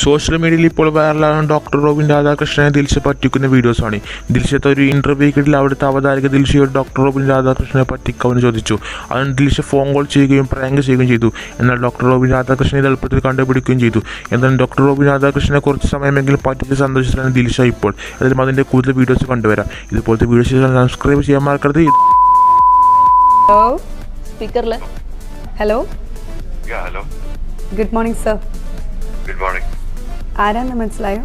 Social മീഡിയയിൽ ഇപ്പോൾ വൈറലാണ് doctor Robin രാധാകൃഷ്ണനെ Dilsha പറ്റിക്കുന്ന വീഡിയോസാണ്. ദിൽഷത്തെ ഒരു ഇൻ്റർവ്യൂക്കിൽ അവിടുത്തെ അവതാരക ദിൽഷയോട് ഡോക്ടർ റോബിൻ രാധാകൃഷ്ണനെ പറ്റിക്കാമെന്ന് ചോദിച്ചു. അതിന് ദിൽഷ ഫോൺ കോൾ ചെയ്യുകയും പ്രാങ്ക് ചെയ്യുകയും ചെയ്തു. എന്നാൽ ഡോക്ടർ റോബിൻ രാധാകൃഷ്ണനെ ഇത് എളുപ്പത്തിൽ കണ്ടുപിടിക്കുകയും ചെയ്തു. എന്നാൽ ഡോക്ടർ റോബിൻ രാധാകൃഷ്ണനെ കുറച്ച് സമയമെങ്കിലും പറ്റിച്ച് സന്തോഷത്തിലാണ് ദിൽഷ ഇപ്പോൾ. അതിലും അതിൻ്റെ കൂടുതൽ വീഡിയോസ് കണ്ടുവരാം. ഇതുപോലത്തെ വീഡിയോസ് സബ്സ്ക്രൈബ് ചെയ്യാൻ മറക്കരുത്. ഹലോ സ്പീക്കറിൽ hello. Hello, good morning sir. Good morning. ആരാന്ന് മനസ്സിലായോ?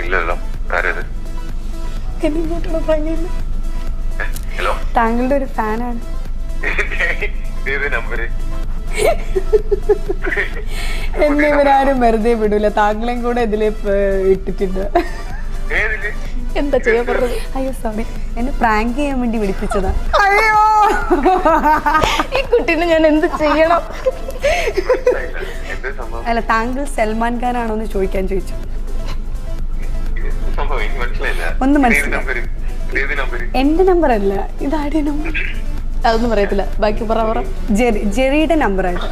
ഇല്ലല്ലോ, ആരേത്? എന്നെ ഇങ്ങോട്ടുള്ള പ്രാങ്ക്. ഹലോ, താങ്കളുടെ ഒരു ഫാനാണ്. നമ്പര് എന്നെ ഇവരാരും വെറുതെ വിടൂല. താങ്കളെയും കൂടെ ഇതില് ഇട്ടിട്ടുണ്ട്. എന്താ ചെയ്യാൻ പറഞ്ഞത്? അയ്യോ സോറി, എന്നെ പ്രാങ്ക് ചെയ്യാൻ വേണ്ടി വിളിപ്പിച്ചതാ. അയ്യോ, ഈ കുട്ടീനെ ഞാൻ എന്ത് ചെയ്യണം? അല്ല, താങ്കൾ സൽമാൻ ഖാൻ ആണോ എന്ന് ചോദിക്കാൻ ചോദിച്ചു. ഒന്നും മനസ്സിലായി. എന്റെ നമ്പർ അല്ല, ഇതാരുടെ നമ്പർ? അതൊന്നും പറയത്തില്ല, ബാക്കി പറ. ജെറിയുടെ നമ്പർ ആയിട്ട്.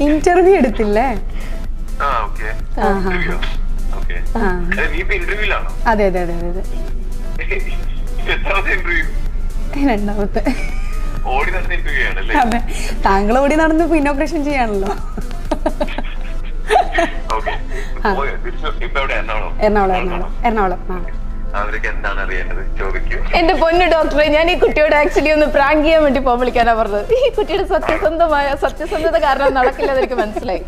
ഇന്റർവ്യൂ എടുത്തില്ലേ? അതെ അതെ അതെ അതെ. രണ്ടാമത്തെ. അതെ, താങ്കൾ ഓടി നടന്ന് ഇനോഗ്രേഷൻ ചെയ്യാണല്ലോ. എറണാകുളം. എന്റെ പൊന്നു ഡോക്ടറെ, ഞാൻ ഈ കുട്ടിയോട് ആക്ച്വലി ഒന്ന് പ്രാങ്ക് ചെയ്യാൻ വേണ്ടി ഫോൺ വിളിക്കാനാ പറഞ്ഞത്. ഈ കുട്ടിയുടെ സത്യസന്ധത കാരണം നടക്കില്ലെന്ന് എനിക്ക് മനസ്സിലായി.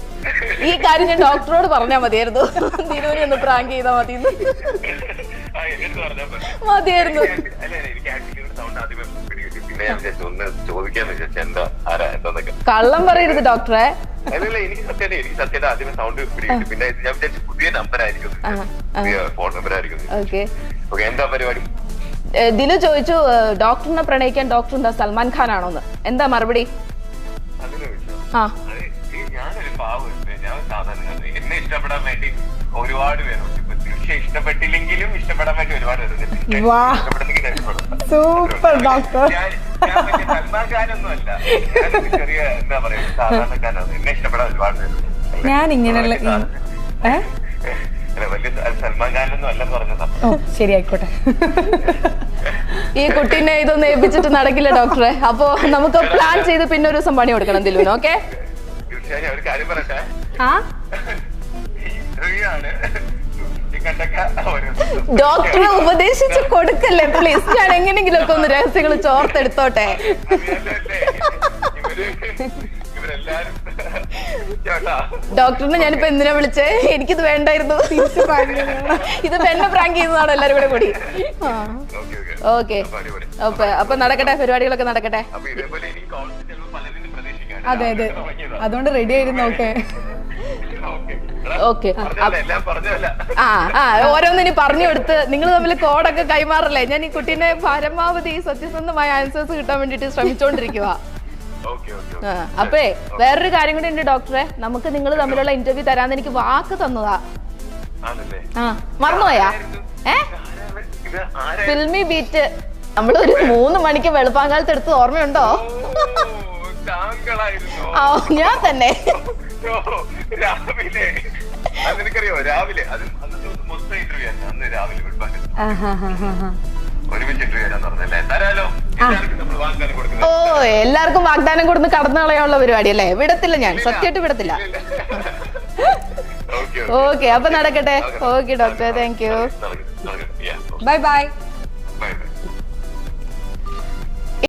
ഈ കാര്യം ഞാൻ ഡോക്ടറോട് പറഞ്ഞാൽ മതിയായിരുന്നു. ദിനുവിനെ ഒന്ന് പ്രാങ്ക് ചെയ്താൽ മതിയായിരുന്നു. കള്ളം പറയരുത് ഡോക്ടറെ. എനിക്ക് സത്യം ആദ്യമേ സൗണ്ട് പിന്നെ ഞാൻ വിചാരിച്ചു പുതിയ നമ്പർ ആയിരിക്കും, ഫോൺ നമ്പർ ആയിരിക്കും. എന്താ പരിപാടി? ദിലു ചോദിച്ചു ഡോക്ടറിനെ പ്രണയിക്കാൻ ഡോക്ടർ എന്താ സൽമാൻ ഖാൻ ആണോന്ന്. എന്താ മറുപടി? ഞാനൊരു പാവമുണ്ട്. ഞാൻ സാധാരണ എന്നെ ഇഷ്ടപ്പെടാൻ വേണ്ടി ഒരുപാട് പേരുണ്ട്. ഇഷ്ടപ്പെട്ടില്ലെങ്കിലും ഇഷ്ടപ്പെടാൻ വേണ്ടി ഒരുപാട് പേരുണ്ട്. Super doctor. സൽമാൻ ഖാനൊന്നും അല്ല, ചെറിയ എന്താ പറയാ സാധാരണക്കാരാണ്. എന്നെ ഇഷ്ടപ്പെടാൻ ഒരുപാട് പേരുണ്ട്. ഞാൻ ഇങ്ങനെയുള്ള വലിയ സൽമാൻ ഖാനൊന്നും അല്ലെന്ന് പറഞ്ഞതാ. ശരി, ആയിക്കോട്ടെ. ഈ കുട്ടീനെ ഇതൊന്നും ഏൽപ്പിച്ചിട്ട് നടക്കില്ല ഡോക്ടറെ. അപ്പൊ നമുക്ക് പ്ലാൻ ചെയ്ത് പിന്നെ ഒരു ദിവസം പണി കൊടുക്കണം ദിലുവിന്. ഓക്കെ, തീർച്ചയായും. ഒരു കാര്യം പറയട്ടെ, ഡോക്ടറെ ഉപദേശിച്ച് കൊടുക്കല്ലേ പ്ലീസ്. ഞാൻ എങ്ങനെയെങ്കിലും ഒക്കെ ഒന്ന് രഹസ്യങ്ങൾ ചോർത്തെടുത്തോട്ടെ. ഡോക്ടറിനെ ഞാനിപ്പോ എന്തിനാ വിളിച്ചേ? എനിക്കിത് വേണ്ടായിരുന്നു. ഇത് എന്നെ പ്രാങ്ക് ചെയ്യുന്നതാണ് എല്ലാരും കൂടെ കൂടി. ഓക്കെ, അപ്പൊ നടക്കട്ടെ, പരിപാടികളൊക്കെ നടക്കട്ടെ. അതെ അതെ, അതുകൊണ്ട് റെഡി ആയിരുന്നു. ഓക്കെ, ഓരോന്നിനി പറഞ്ഞു കൊടുത്ത് നിങ്ങൾ തമ്മിൽ കോഡൊക്കെ കൈമാറല്ലേ. ഞാൻ ഈ കുട്ടീനെ പരമാവധി സത്യസന്ധമായ ആൻസേഴ്സ് കിട്ടാൻ വേണ്ടിട്ട് ശ്രമിച്ചോണ്ടിരിക്കുക. അപ്പേ വേറൊരു കാര്യം കൂടി ഉണ്ട് ഡോക്ടറെ. നമുക്ക് നിങ്ങൾ തമ്മിലുള്ള ഇന്റർവ്യൂ തരാന്ന് എനിക്ക് വാക്ക് തന്നതാ. മറന്നുപോയാ? ഫിൽമി ബീറ്റ് നമ്മളൊരു 3 മണിക്ക് വെളുപ്പാങ്കാലത്ത് എടുത്ത് ഓർമ്മയുണ്ടോ? ഞാൻ തന്നെ. ഓ, എല്ലാവർക്കും വാഗ്ദാനം കൊടുത്ത് കടന്നു കളയാനുള്ള പരിപാടി അല്ലേ? വിടത്തില്ല, ഞാൻ സത്യമായിട്ട് വിടത്തില്ല. ഓക്കെ, അപ്പൊ നടക്കട്ടെ. Okay doctor, thank you. Bye bye.